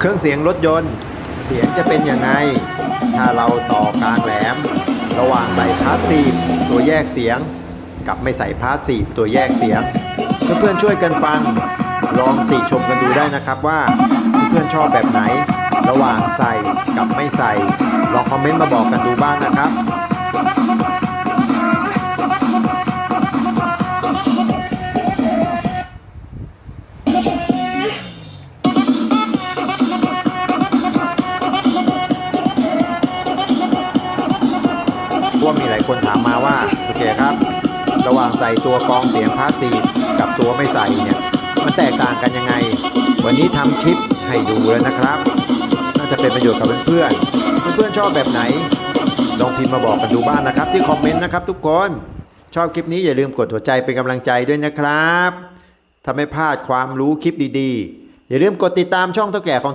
เครื่องเสียงรถยนต์เสียงจะเป็นยังไงถ้าเราต่อกลางแหลมระหว่างใส่พาสซีฟตัวแยกเสียงกับไม่ใส่พาสซีฟตัวแยกเสียงเพื่อนๆช่วยกันฟังลองติชมกันดูได้นะครับว่าเพื่อนๆชอบแบบไหนระหว่างใส่กับไม่ใส่ลองคอมเมนต์มาบอกกันดูบ้างนะครับว่ามีหลายคนถามมาว่าโอเคครับระหว่างใส่ตัวกรองเสียงพาสซีฟกับตัวไม่ใส่เนี่ยมันแตกต่างกันยังไงวันนี้ทำคลิปให้ดูแล้วนะครับน่าจะเป็นประโยชน์กับเพื่อนๆชอบแบบไหนลองพิมพ์มาบอกกันดูบ้างนะครับที่คอมเมนต์นะครับทุกคนชอบคลิปนี้อย่าลืมกดหัวใจเป็นกำลังใจด้วยนะครับถ้าไม่พลาดความรู้คลิปดีๆอย่าลืมกดติดตามช่องเฒ่าแก่ของ